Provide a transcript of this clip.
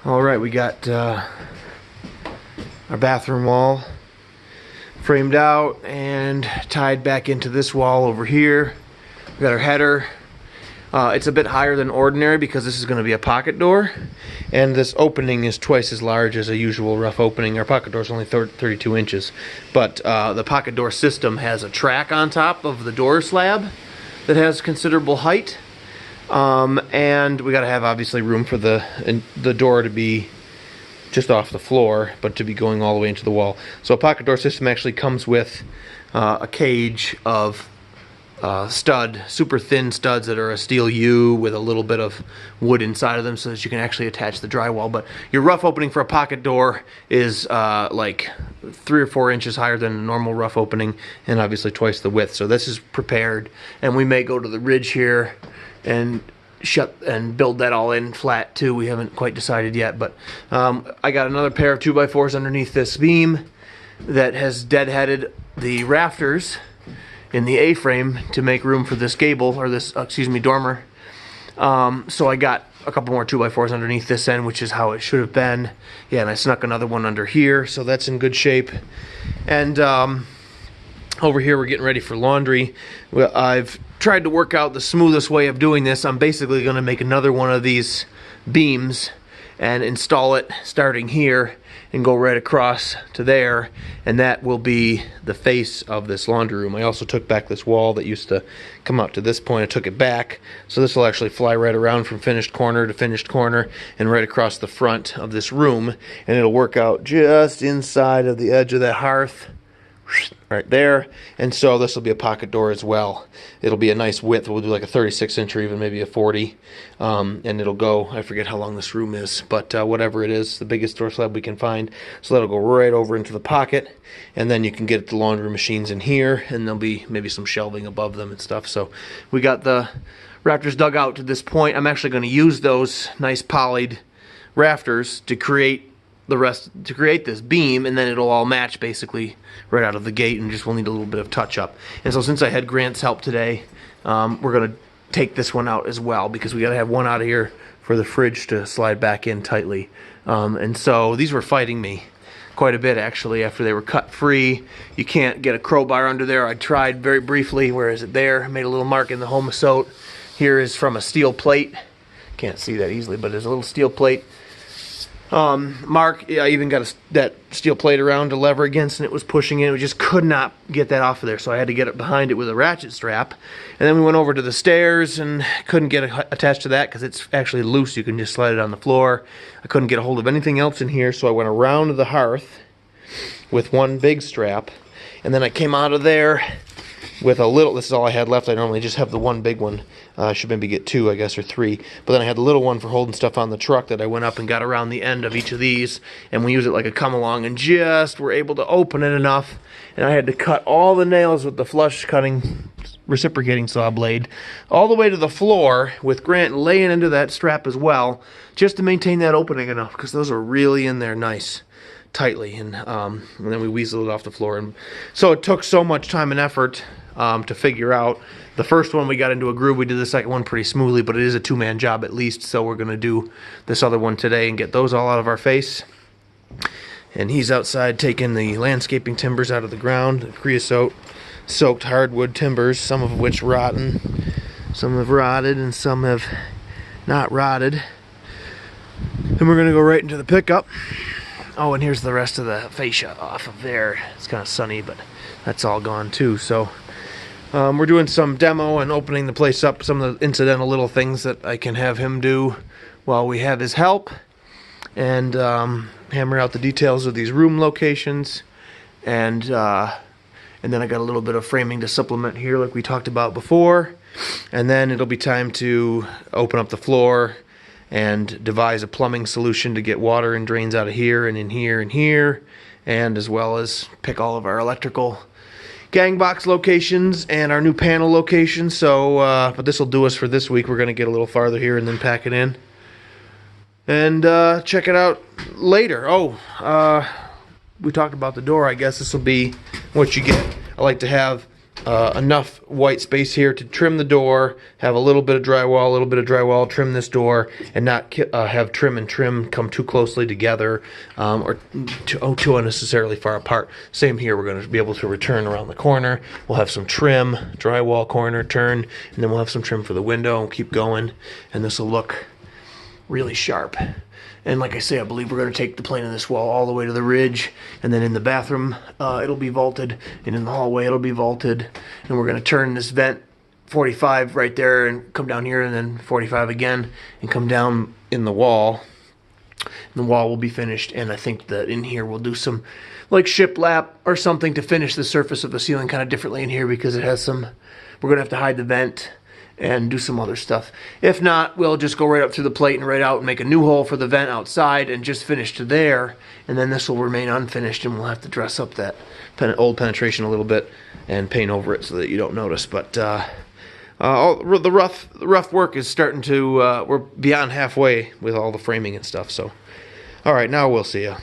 All right, we got our bathroom wall framed out and tied back into this wall over here. We got our header. It's a bit higher than ordinary because this is going to be a pocket door, and this opening is twice as large as a usual rough opening. Our pocket door is only 32 inches, but the pocket door system has a track on top of the door slab that has considerable height. And we got to have obviously room for the door to be just off the floor, but to be going all the way into the wall. So a pocket door system actually comes with a cage of super thin studs that are a steel U with a little bit of wood inside of them so that you can actually attach the drywall. But your rough opening for a pocket door is like 3 or 4 inches higher than a normal rough opening, and obviously twice the width. So this is prepared, and we may go to the ridge here and build that all in flat too. We haven't quite decided yet, but I got another pair of 2x4s underneath this beam that has deadheaded the rafters in the A-frame to make room for this gable, or this, dormer. So I got a couple more 2x4s underneath this end, which is how it should have been. Yeah, and I snuck another one under here, so that's in good shape. And over here we're getting ready for laundry. Well, I've tried to work out the smoothest way of doing this. I'm basically going to make another one of these beams and install it starting here and go right across to there, and that will be the face of this laundry room. I also took back this wall that used to come out to this point. I took it back, so this will actually fly right around from finished corner to finished corner and right across the front of this room, and it'll work out just inside of the edge of that hearth right there. And so this will be a pocket door as well. It'll be a nice width. We'll do like a 36 inch or even maybe a 40, and it'll go, I forget how long this room is, but whatever it is, the biggest door slab we can find. So that'll go right over into the pocket, and then you can get the laundry machines in here, and there'll be maybe some shelving above them and stuff. So we got the rafters dug out to this point. I'm actually going to use those nice polyed rafters to create this beam, and then it'll all match basically right out of the gate, and just will need a little bit of touch up. And so since I had Grant's help today, we're gonna take this one out as well, because we gotta have one out of here for the fridge to slide back in tightly. And so these were fighting me quite a bit actually after they were cut free. You can't get a crowbar under there. I tried very briefly. Where is it? There. I made a little mark in the Homasote. Here is from a steel plate. Can't see that easily, but there's a little steel plate mark. I even got that steel plate around to lever against, and it was pushing it. We just could not get that off of there, so I had to get it behind it with a ratchet strap. And then we went over to the stairs and couldn't get it attached to that because it's actually loose. You can just slide it on the floor. I couldn't get a hold of anything else in here, so I went around the hearth with one big strap, and then I came out of there with a little. This is all I had left. I normally just have the one big one. I should maybe get 2, I guess, or 3. But then I had the little one for holding stuff on the truck that I went up and got around the end of each of these, and we use it like a come along, and just were able to open it enough. And I had to cut all the nails with the flush cutting reciprocating saw blade all the way to the floor, with Grant laying into that strap as well, just to maintain that opening enough, because those are really in there nice tightly. And then we weaseled it off the floor. And so it took so much time and effort to figure out. The first one we got into a groove. We did the second one pretty smoothly, but it is a 2-man job at least, so we're going to do this other one today and get those all out of our face. And he's outside taking the landscaping timbers out of the ground, the creosote soaked hardwood timbers, some of which rotten, some have rotted, and some have not rotted. Then we're going to go right into the pickup. Oh, and here's the rest of the fascia off of there. It's kind of sunny, but that's all gone too. So we're doing some demo and opening the place up, some of the incidental little things that I can have him do while we have his help, and hammer out the details of these room locations. And then I got a little bit of framing to supplement here like we talked about before. And then it'll be time to open up the floor and devise a plumbing solution to get water and drains out of here and in here and here, and as well as pick all of our electrical gang box locations and our new panel locations. So but this will do us for this week. We're going to get a little farther here and then pack it in and check it out later. We talked about the door. I guess this will be what you get. I like to have enough white space here to trim the door, have a little bit of drywall, trim this door, and not have trim and trim come too closely together or too unnecessarily far apart. Same here, we're going to be able to return around the corner. We'll have some trim, drywall corner, turn, and then we'll have some trim for the window and keep going, and this will look really sharp. And like I say, I believe we're going to take the plane of this wall all the way to the ridge, and then in the bathroom it'll be vaulted, and in the hallway it'll be vaulted, and we're going to turn this vent 45 right there and come down here, and then 45 again and come down in the wall. And the wall will be finished, and I think that in here we'll do some like shiplap or something to finish the surface of the ceiling kind of differently in here, because it has some, we're going to have to hide the vent and do some other stuff. If not, we'll just go right up through the plate and right out and make a new hole for the vent outside and just finish to there, and then this will remain unfinished, and we'll have to dress up that old penetration a little bit and paint over it so that you don't notice. But the rough work is starting to, we're beyond halfway with all the framing and stuff. So, all right, now we'll see you.